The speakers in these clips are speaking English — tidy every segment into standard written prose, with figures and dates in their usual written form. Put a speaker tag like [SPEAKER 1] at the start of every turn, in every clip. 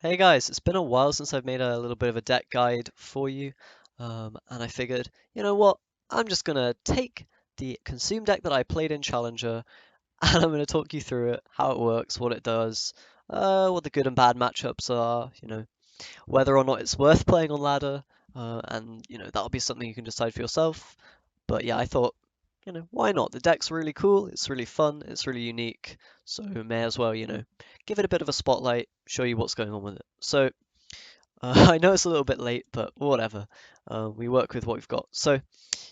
[SPEAKER 1] Hey guys, it's been a while since I've made a little bit of a deck guide for you, and I figured, you know what, I'm just gonna take the Consume deck that I played in Challenger, and I'm gonna talk you through it, how it works, what it does, what the good and bad matchups are, whether or not it's worth playing on ladder, and that'll be something you can decide for yourself. But yeah, I thought, why not? The deck's really cool, it's really fun, it's really unique, so may as well, give it a bit of a spotlight, show you what's going on with it. So I know it's a little bit late, but whatever. We work with what we've got. So,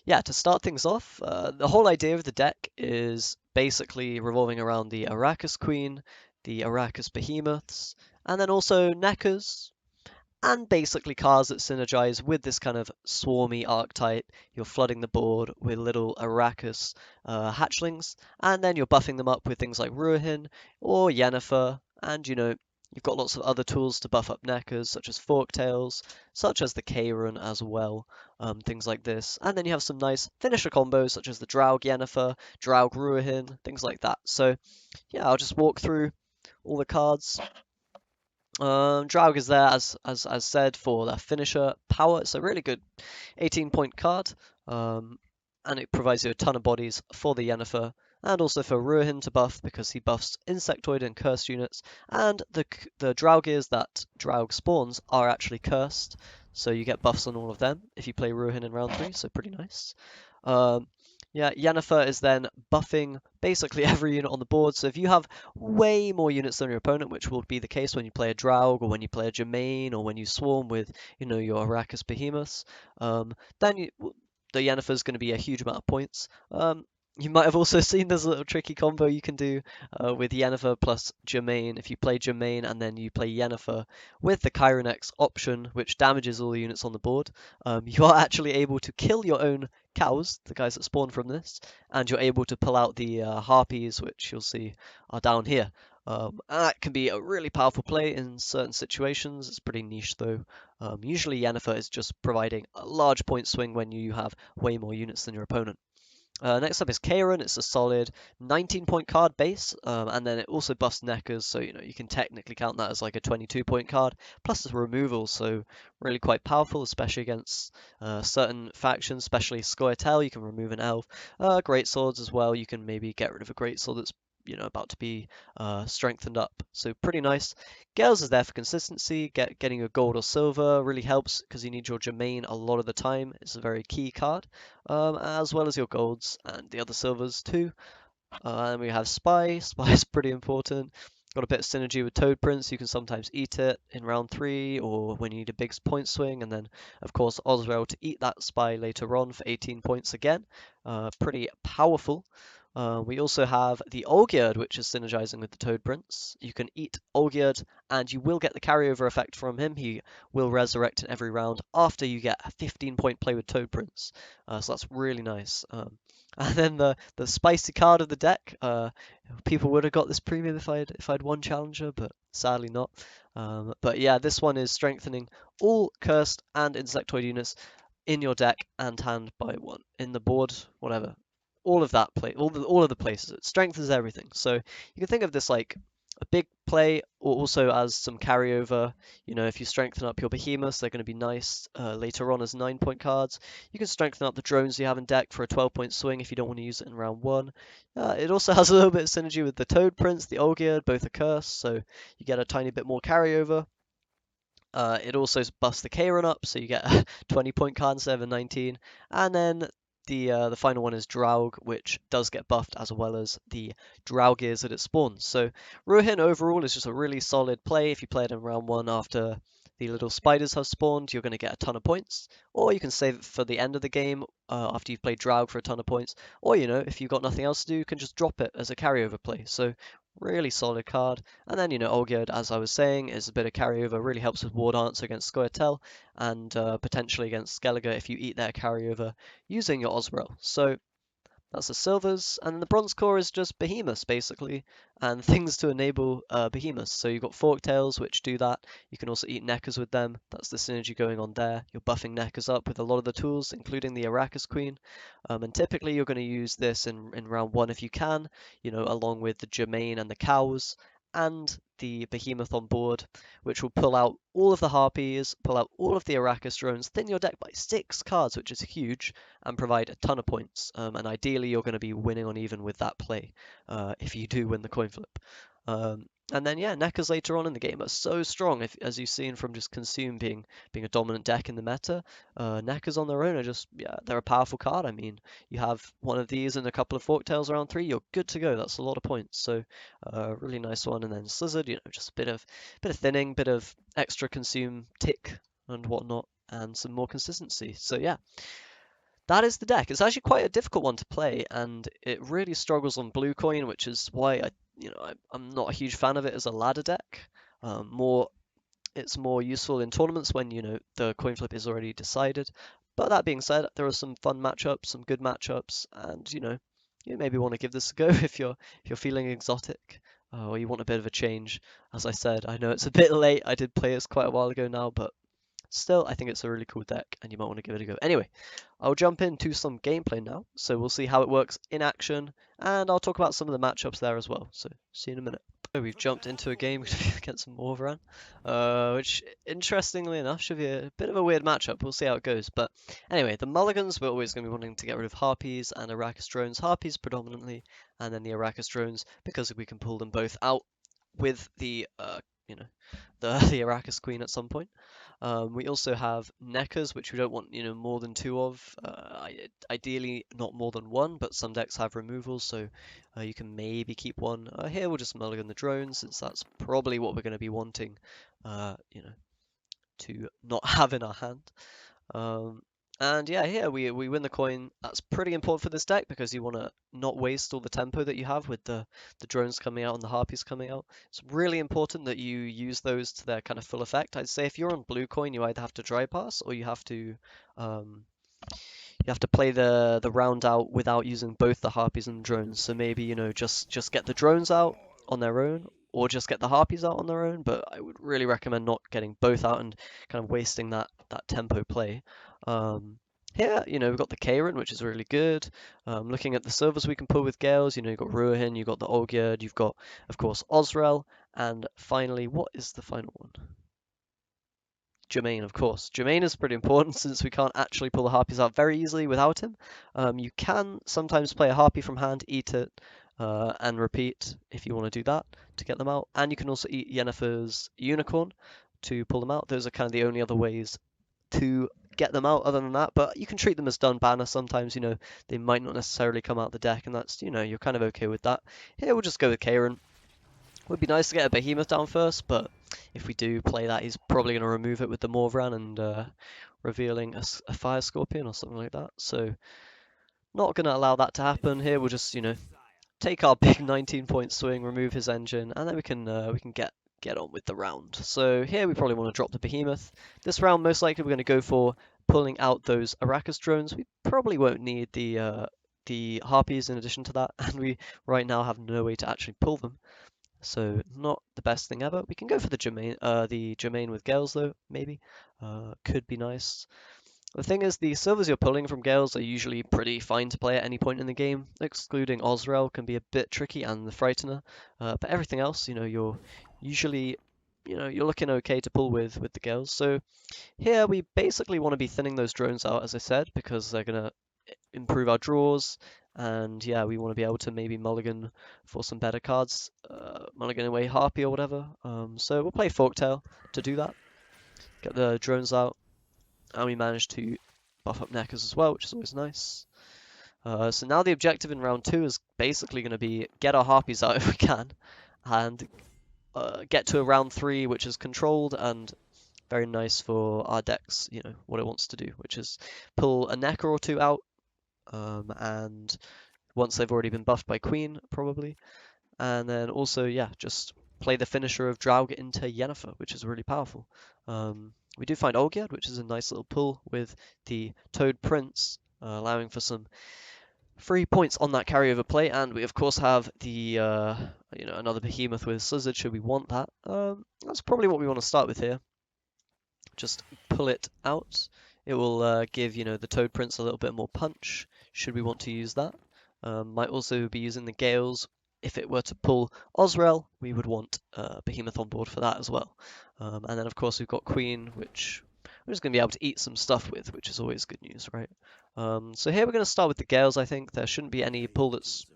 [SPEAKER 1] yeah, to start things off, the whole idea of the deck is basically revolving around the Arrakis Queen, the Arrakis Behemoths, and then also Nekkers, and basically cards that synergize with this kind of swarmy archetype. You're flooding the board with little Arrakis hatchlings, and then you're buffing them up with things like Ruhin or Yennefer, and you've got lots of other tools to buff up Nekkers, such as Forktails, such as the Kayron as well, things like this. And then you have some nice finisher combos, such as the Draug Yennefer, Draug Ruhin, things like that. So, yeah, I'll just walk through all the cards. Draug is there as said for the finisher power. It's a really good 18-point card, and it provides you a ton of bodies for the Yennefer and also for Ruhin to buff because he buffs Insectoid and cursed units. And the Draugrs that Draug spawns are actually cursed, so you get buffs on all of them if you play Ruhin in round 3. So pretty nice. Um, yeah, Yennefer is then buffing basically every unit on the board. So if you have way more units than your opponent, which will be the case when you play a Draug or when you play a Germain or when you swarm with, your Arrakis Behemoths, then the Yennefer is going to be a huge amount of points. You might have also seen there's a little tricky combo you can do with Yennefer plus Germain. If you play Germain and then you play Yennefer with the Chiron X option, which damages all the units on the board, you are actually able to kill your own cows, the guys that spawn from this, and you're able to pull out the harpies, which you'll see are down here. And that can be a really powerful play in certain situations. It's pretty niche though. Usually Yennefer is just providing a large point swing when you have way more units than your opponent. Next up is Kayron. It's a solid 19-point card base, and then it also buffs Nekkers, so you can technically count that as like a 22-point card. Plus it's removal, so really quite powerful, especially against certain factions, especially Scoia'tael. You can remove an elf. Great swords as well. You can maybe get rid of a great sword that's about to be strengthened up. So pretty nice. Gales is there for consistency. Getting a gold or silver really helps because you need your Germain a lot of the time. It's a very key card, as well as your golds and the other silvers too. And we have Spy. Spy is pretty important. Got a bit of synergy with Toad Prince. You can sometimes eat it in round 3 or when you need a big point swing. And then, of course, Oswell to eat that Spy later on for 18 points again. Pretty powerful. We also have the Olgierd, which is synergizing with the Toad Prince. You can eat Olgierd, and you will get the carryover effect from him. He will resurrect in every round after you get a 15-point play with Toad Prince. So that's really nice. And then the spicy card of the deck. People would have got this premium if I'd won Challenger, but sadly not. But yeah, this one is strengthening all cursed and insectoid units in your deck and hand by one in the board, whatever. All of that play, all of the places. It strengthens everything. So you can think of this like a big play, or also as some carryover. If you strengthen up your behemoths, they're going to be nice later on as 9-point cards. You can strengthen up the drones you have in deck for a 12-point swing if you don't want to use it in round 1. It also has a little bit of synergy with the Toad Prince, the Olgierd, both are cursed, so you get a tiny bit more carryover. It also buffs the Kayron up, so you get a 20-point card instead of a 19. And then the final one is Draug, which does get buffed as well as the Draugrs that it spawns. So Ruhin overall is just a really solid play. If you play it in round 1 after the little spiders have spawned, you're going to get a ton of points. Or you can save it for the end of the game after you've played Draug for a ton of points. Or, if you've got nothing else to do, you can just drop it as a carryover play. So really solid card. And then, Olgierd, as I was saying, is a bit of carryover, really helps with War Dancer against Scoia'tael, and potentially against Skellige if you eat their carryover using your Oswell. So that's the silvers, and the bronze core is just behemoths basically, and things to enable behemoths. So you've got forktails which do that. You can also eat neckers with them. That's the synergy going on there. You're buffing neckers up with a lot of the tools, including the Arrakis Queen. And typically you're going to use this in round 1 if you can, along with the Germain and the cows. and the Behemoth on board, which will pull out all of the Harpies, pull out all of the Arrakis drones, thin your deck by 6 cards, which is huge, and provide a ton of points. And ideally, you're going to be winning on even with that play if you do win the coin flip. And then yeah, Neckers later on in the game are so strong, as you've seen from just Consume being a dominant deck in the meta. Neckers on their own are just, yeah, they're a powerful card. I mean, you have one of these and a couple of Forktails around 3, you're good to go. That's a lot of points. So really nice one. And then Slizzard, just a bit of thinning, bit of extra Consume tick and whatnot, and some more consistency. So yeah, that is the deck. It's actually quite a difficult one to play, and it really struggles on blue coin, which is why I'm not a huge fan of it as a ladder deck. It's more useful in tournaments when the coin flip is already decided. But that being said, there are some fun matchups, some good matchups, and you maybe want to give this a go if you're feeling exotic or you want a bit of a change. As I said, I know it's a bit late. I did play this quite a while ago now, but still, I think it's a really cool deck, and you might want to give it a go. Anyway, I'll jump into some gameplay now, so we'll see how it works in action, and I'll talk about some of the matchups there as well. So, see you in a minute. So we've jumped into a game against Morvaran, which, interestingly enough, should be a bit of a weird matchup. We'll see how it goes. But anyway, the Mulligans, we're always going to be wanting to get rid of Harpies and Arrakis drones. Harpies predominantly, and then the Arrakis drones, because we can pull them both out with the the Arrakis Queen at some point. We also have Neckers, which we don't want more than 2 of. Ideally not more than 1, but some decks have removals, so you can maybe keep 1. Here we'll just mulligan the drones, since that's probably what we're going to be wanting, to not have in our hand. And yeah, here we win the coin. That's pretty important for this deck because you want to not waste all the tempo that you have with the drones coming out and the Harpies coming out. It's really important that you use those to their kind of full effect. I'd say if you're on blue coin, you either have to dry pass or you have to play the round out without using both the Harpies and the drones. So maybe just get the drones out on their own, or just get the Harpies out on their own. But I would really recommend not getting both out and kind of wasting that tempo play. Here, we've got the Karen, which is really good. Looking at the servers we can pull with Gales, you've got Ruahin, you've got the Olgierd, you've got, of course, Osrel, and finally, what is the final one? Jermaine, of course. Jermaine is pretty important since we can't actually pull the Harpies out very easily without him. You can sometimes play a Harpy from hand, eat it, and repeat if you want to do that to get them out. And you can also eat Yennefer's Unicorn to pull them out. Those are kind of the only other ways to get them out other than that, but you can treat them as done banner sometimes. They might not necessarily come out the deck, and that's, you're kind of okay with that. Here we'll just go with Karen. Would be nice to get a Behemoth down first, but if we do play that, he's probably going to remove it with the Morvran and revealing a Fire Scorpion or something like that. So not going to allow that to happen. Here we'll just take our big 19-point swing, remove his engine, and then we can get on with the round. So here we probably want to drop the Behemoth. This round most likely we're going to go for pulling out those Arrakis drones. We probably won't need the Harpies in addition to that, and we right now have no way to actually pull them. So not the best thing ever. We can go for the Jermaine with Gales though, maybe. Could be nice. The thing is, the servers you're pulling from Gales are usually pretty fine to play at any point in the game. Excluding Osrel can be a bit tricky, and the Frightener. But everything else, you're usually, you're looking okay to pull with the Gales. So here we basically want to be thinning those drones out, as I said, because they're going to improve our draws. And yeah, we want to be able to maybe mulligan for some better cards, mulligan away Harpy or whatever. So we'll play Forktail to do that. Get the drones out. And we managed to buff up Neckers as well, which is always nice. So now the objective in round 2 is basically going to be get our Harpies out if we can, and get to a round 3 which is controlled and very nice for our decks, what it wants to do, which is pull a Necker or 2 out, and once they've already been buffed by Queen, probably. And then also, yeah, just play the finisher of Draug into Yennefer, which is really powerful. We do find Olgierd, which is a nice little pull with the Toad Prince, allowing for some free points on that carryover play. And we, of course, have the, another Behemoth with Slizzard, should we want that. That's probably what we want to start with here. Just pull it out. It will give, the Toad Prince a little bit more punch, should we want to use that. Might also be using the Gales if it were to pull Osrel, we would want Behemoth on board for that as well. And then of course we've got Queen, which we're just going to be able to eat some stuff with, which is always good news, right? So here we're going to start with the Gales, I think. There shouldn't be any pull that's,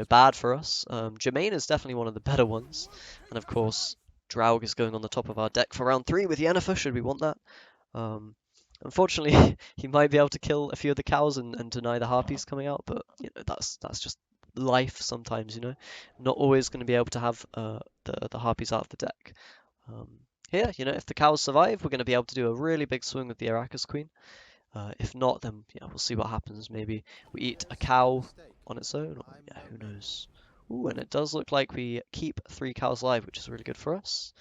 [SPEAKER 1] bad for us. Germain is definitely one of the better ones. And of course, Draug is going on the top of our deck for round 3 with Yennefer, should we want that. Unfortunately, he might be able to kill a few of the cows and deny the harpies coming out, but that's just life sometimes. Not always going to be able to have the harpies out of the deck. Here, if the cows survive, we're going to be able to do a really big swing with the Arrakis Queen. If not, then we'll see what happens. Maybe we eat a cow on its own, or who knows. Ooh, and it does look like we keep 3 cows alive, which is really good for us.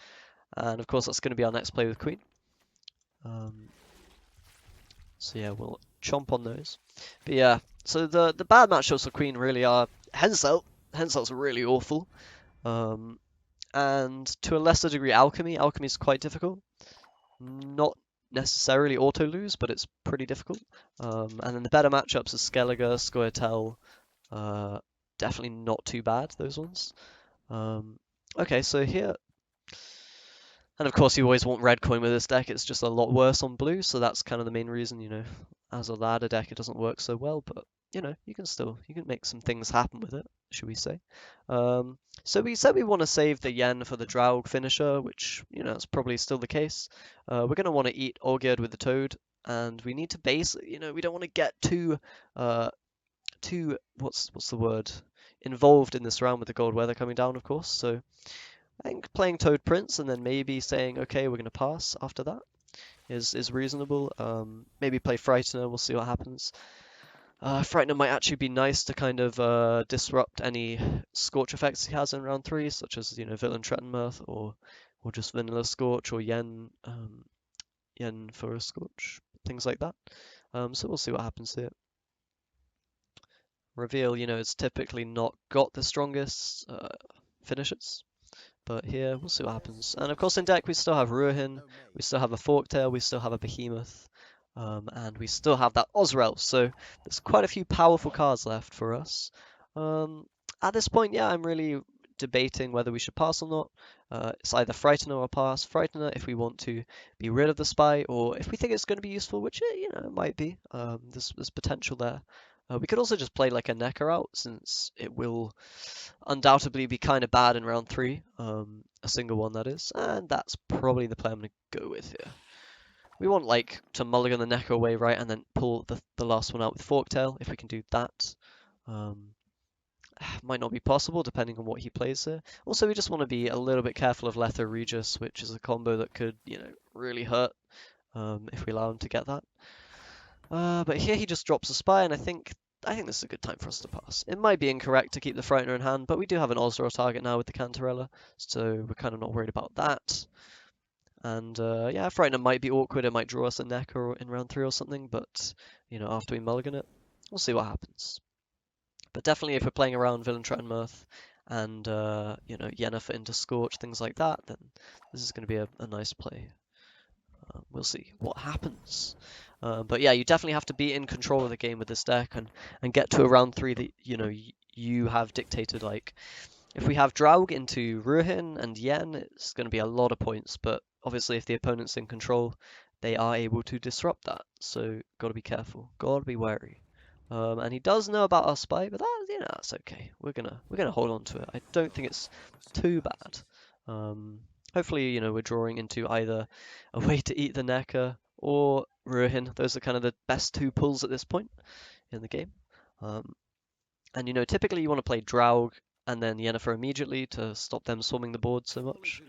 [SPEAKER 1] And of course, that's going to be our next play with Queen. So yeah, we'll chomp on those. But yeah, so the bad matchups for Queen really are Henselt. Henselt's really awful. And to a lesser degree Alchemy. Alchemy is quite difficult. Not necessarily auto lose, but it's pretty difficult. And then the better matchups are Skellige, Scoia'tael. Definitely not too bad, those ones. Okay, so here, and of course you always want red coin with this deck. It's just a lot worse on blue, so that's kind of the main reason, as a ladder deck it doesn't work so well, but you can make some things happen with it, should we say. So we said we want to save the Yen for the Draug finisher, which, is probably still the case. We're going to want to eat Olgierd with the Toad, and we need to base, we don't want to get too, what's the word, involved in this round with the gold weather coming down, of course, so I think playing Toad Prince and then maybe saying, okay, we're going to pass after that is reasonable. Maybe play Frightener, we'll see what happens. Frightener might actually be nice to kind of disrupt any Scorch effects he has in round 3, such as, Villain Trettenmirth or just Vanilla Scorch or Yen for a Scorch, things like that. So we'll see what happens here. Reveal, it's typically not got the strongest finishers. But here, we'll see what happens. And of course in deck we still have Ruhin, we still have a Forktail, we still have a Behemoth, and we still have that Osrel, so there's quite a few powerful cards left for us. At this point, yeah, I'm really debating whether we should pass or not. It's either Frightener or pass. Frightener if we want to be rid of the Spy, or if we think it's going to be useful, which, it might be. There's potential there. We could also just play like a Necker out, since it will undoubtedly be kind of bad in round 3, a single one that is, and that's probably the play I'm going to go with here. We want like to mulligan the Necker away, right, and then pull the last one out with Forktail, if we can do that. Might not be possible depending on what he plays here. Also, we just want to be a little bit careful of Letho Regis, which is a combo that could, really hurt if we allow him to get that. But here he just drops a Spy, and I think this is a good time for us to pass. It might be incorrect to keep the Frightener in hand, but we do have an Osril target now with the Cantarella, so we're kind of not worried about that. And yeah, Frightener might be awkward, it might draw us a Necker in round 3 or something, but, after we mulligan it, we'll see what happens. But definitely if we're playing around Villain Trettenmirth and, Yennefer into Scorch, things like that, then this is going to be a nice play. We'll see what happens. But yeah, you definitely have to be in control of the game with this deck and get to a round 3 that, you have dictated. Like, if we have Draug into Ruhin and Yen, it's going to be a lot of points, but obviously if the opponent's in control, they are able to disrupt that, so got to be careful, got to be wary. And he does know about our Spy, but that's okay. We're gonna hold on to it. I don't think it's too bad. Hopefully, we're drawing into either a way to eat the Necker or Ruhin. Those are kind of the best 2 pulls at this point in the game. And typically you want to play Draug and then Yennefer immediately to stop them swarming the board so much.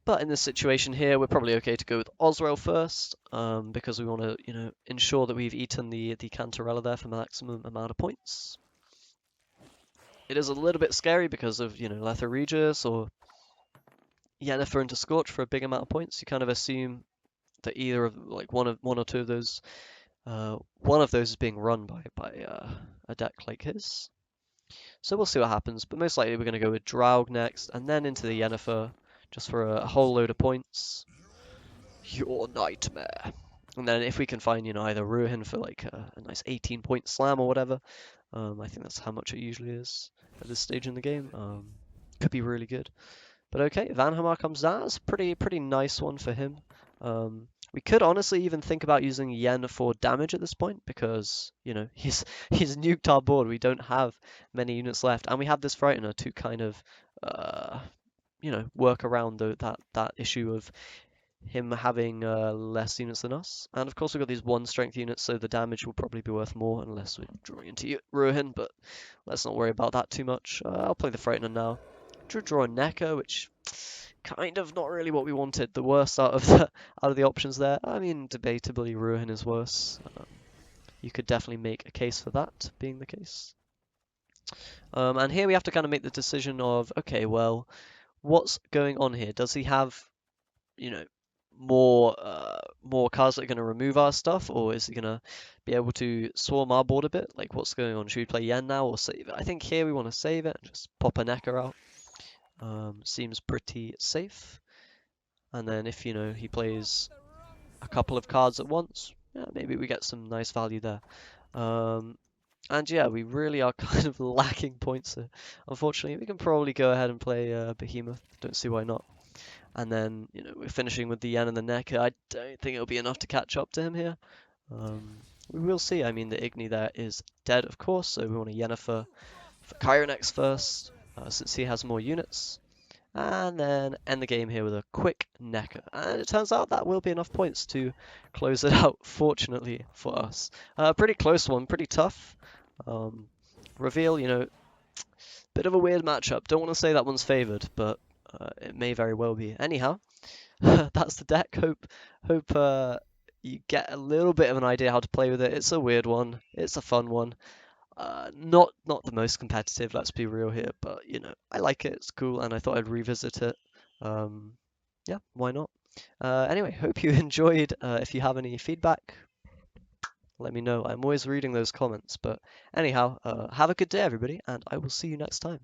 [SPEAKER 1] But in this situation here, we're probably okay to go with Osrel first, because we want to, ensure that we've eaten the Cantarella there for maximum amount of points. It is a little bit scary because of, Letho Regis or Yennefer into Scorch for a big amount of points. You kind of assume that either of like one or two of those, one of those is being run by a deck like his. So we'll see what happens, but most likely we're going to go with Draug next, and then into the Yennefer, just for a whole load of points. Your nightmare. And then if we can find, either Ruhin for like a nice 18-point slam or whatever, I think that's how much it usually is at this stage in the game. Could be really good. But okay, Vanhamar comes down. It's a pretty nice one for him. We could honestly even think about using Yen for damage at this point because, you know, he's nuked our board. We don't have many units left, and we have this Frightener to kind of, uh, you know, work around that issue of him having less units than us. And of course we've got these 1 strength units, so the damage will probably be worth more unless we're drawing into Ruin, but let's not worry about that too much. I'll play the Frightener now. Draw a Necker, which kind of not really what we wanted. The worst out of the options there. I mean, debatably Ruin is worse. You could definitely make a case for that being the case. And here we have to kind of make the decision of, okay, well, what's going on here? Does he have, you know, more cards that are going to remove our stuff, or is he going to be able to swarm our board a bit? Like, what's going on? Should we play Yen now or save it? I think here we want to save it and just pop a Necker out. Seems pretty safe. And then if, you know, he plays a couple of cards at once, yeah, maybe we get some nice value there. And yeah, we really are kind of lacking points here. Unfortunately, we can probably go ahead and play Behemoth. Don't see why not. And then, you know, we're finishing with the Yen and the Necker. I don't think it'll be enough to catch up to him here. We will see. I mean, the Igni there is dead, of course, so we want to Yennefer for Chironex first, since he has more units. And then end the game here with a quick Necker. And it turns out that will be enough points to close it out, fortunately for us. Pretty close one, pretty tough. Reveal, you know, bit of a weird matchup. Don't want to say that one's favoured, but it may very well be. Anyhow, that's the deck. Hope you get a little bit of an idea how to play with it. It's a weird one. It's a fun one. Not the most competitive, let's be real here, but you know, I like it, it's cool, and I thought I'd revisit it. Yeah, why not? Anyway, hope you enjoyed. If you have any feedback, let me know. I'm always reading those comments, but anyhow, have a good day, everybody, and I will see you next time.